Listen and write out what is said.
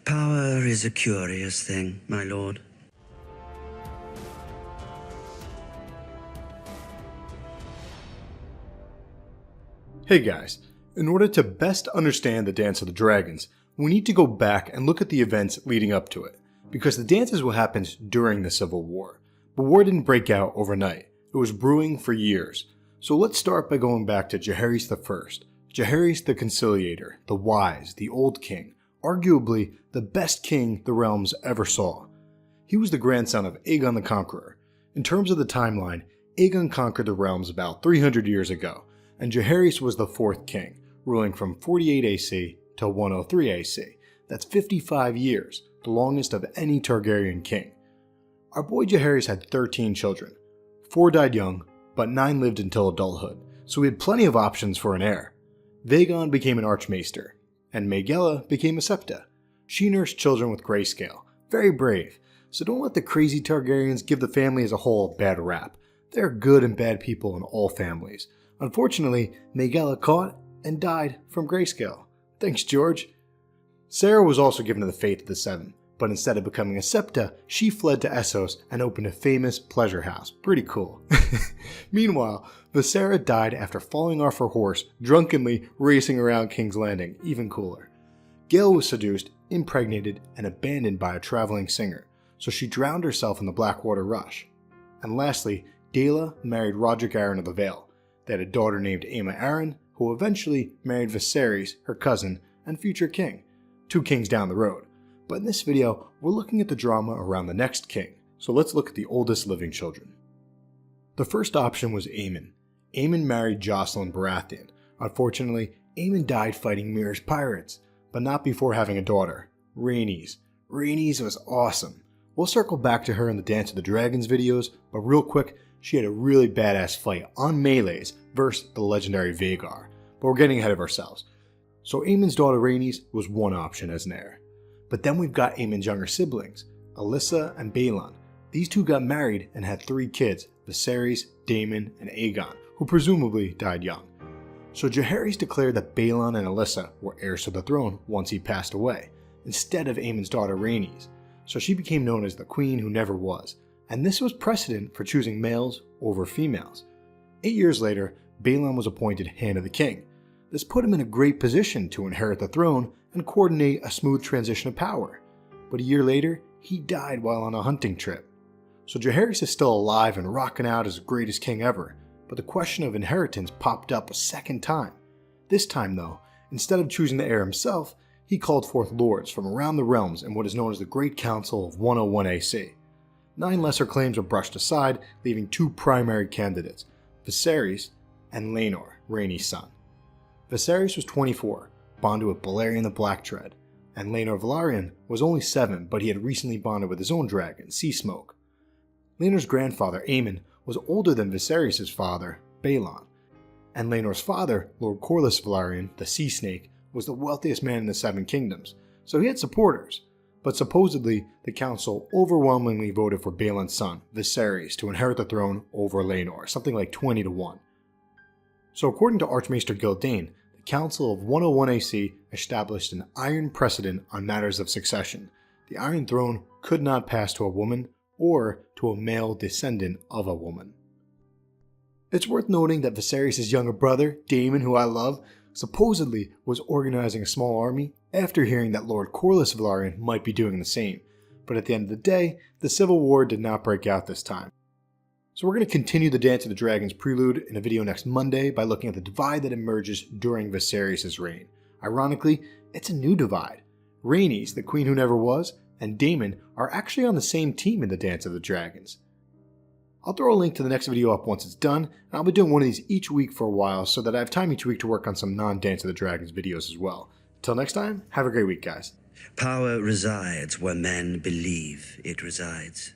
Power is a curious thing, my lord. Hey guys, in order to best understand the Dance of the Dragons, we need to go back and look at the events leading up to it, because the dance is what happens during the Civil War. But war didn't break out overnight, it was brewing for years. So let's start by going back to Jaehaerys I, Jaehaerys the Conciliator, the Wise, the Old King, arguably the best king the realms ever saw. He was the grandson of Aegon the Conqueror. In terms of the timeline, Aegon conquered the realms about 300 years ago, and Jaehaerys was the fourth king, ruling from 48 AC to 103 AC. That's 55 years, the longest of any Targaryen king. Our boy Jaehaerys had 13 children. 4 died young, but 9 lived until adulthood, so he had plenty of options for an heir. Vagon became an Archmaester, and Maegella became a Septa. She nursed children with grayscale, very brave, so don't let the crazy Targaryens give the family as a whole a bad rap. There are good and bad people in all families. Unfortunately, Maegella caught and died from grayscale. Thanks, George. Sarah was also given to the fate of the Seven, but instead of becoming a Septa, she fled to Essos and opened a famous pleasure house. Pretty cool. Meanwhile, Visera died after falling off her horse, drunkenly racing around King's Landing. Even cooler. Gael was seduced, impregnated, and abandoned by a traveling singer, so she drowned herself in the Blackwater Rush. And lastly, Daela married Roderick Arryn of the Vale. They had a daughter named Aemma Arryn, who eventually married Viserys, her cousin, and future king. 2 kings down the road. But in this video, we're looking at the drama around the next king, so let's look at the oldest living children. The first option was Aemon. Aemon married Jocelyn Baratheon. Unfortunately, Aemon died fighting Myrrh's pirates, but not before having a daughter, Rhaenys. Rhaenys was awesome. We'll circle back to her in the Dance of the Dragons videos, but real quick, she had a really badass fight on melees versus the legendary Vhagar, but we're getting ahead of ourselves. So Aemon's daughter Rhaenys was one option as an heir. But then we've got Aemon's younger siblings, Alyssa and Balon. These 2 got married and had 3 kids, Viserys, Daemon, and Aegon, who presumably died young. So Jaehaerys declared that Balon and Alyssa were heirs to the throne once he passed away, instead of Aemon's daughter Rhaenys. So she became known as the Queen Who Never Was, and this was precedent for choosing males over females. 8 years later, Balon was appointed Hand of the King. This put him in a great position to inherit the throne and coordinate a smooth transition of power. But a year later, he died while on a hunting trip. So Jaehaerys is still alive and rocking out as the greatest king ever, but the question of inheritance popped up a second time. This time though, instead of choosing the heir himself, he called forth lords from around the realms in what is known as the Great Council of 101 AC. 9 lesser claims were brushed aside, leaving 2 primary candidates, Viserys and Laenor, Rhaenys' son. Viserys was 24, bonded with Balerion the Blacktread, and Laenor Velaryon was only 7, but he had recently bonded with his own dragon, Seasmoke. Laenor's grandfather, Aemon, was older than Viserys' father, Balon, and Laenor's father, Lord Corlys Velaryon, the Sea Snake, was the wealthiest man in the 7 kingdoms, so he had supporters. But supposedly, the council overwhelmingly voted for Balon's son, Viserys, to inherit the throne over Laenor, something like 20 to 1. So according to Archmaester Gildane, the Council of 101 AC established an iron precedent on matters of succession. The Iron Throne could not pass to a woman or to a male descendant of a woman. It's worth noting that Viserys' younger brother, Daemon, who I love, supposedly was organizing a small army after hearing that Lord Corlys Velaryon might be doing the same, but at the end of the day, the Civil War did not break out this time. So we're going to continue the Dance of the Dragons prelude in a video next Monday by looking at the divide that emerges during Viserys' reign. Ironically, it's a new divide. Rhaenys, the Queen Who Never Was, and Daemon are actually on the same team in the Dance of the Dragons. I'll throw a link to the next video up once it's done, and I'll be doing one of these each week for a while so that I have time each week to work on some non-Dance of the Dragons videos as well. Till next time, have a great week, guys. Power resides where men believe it resides.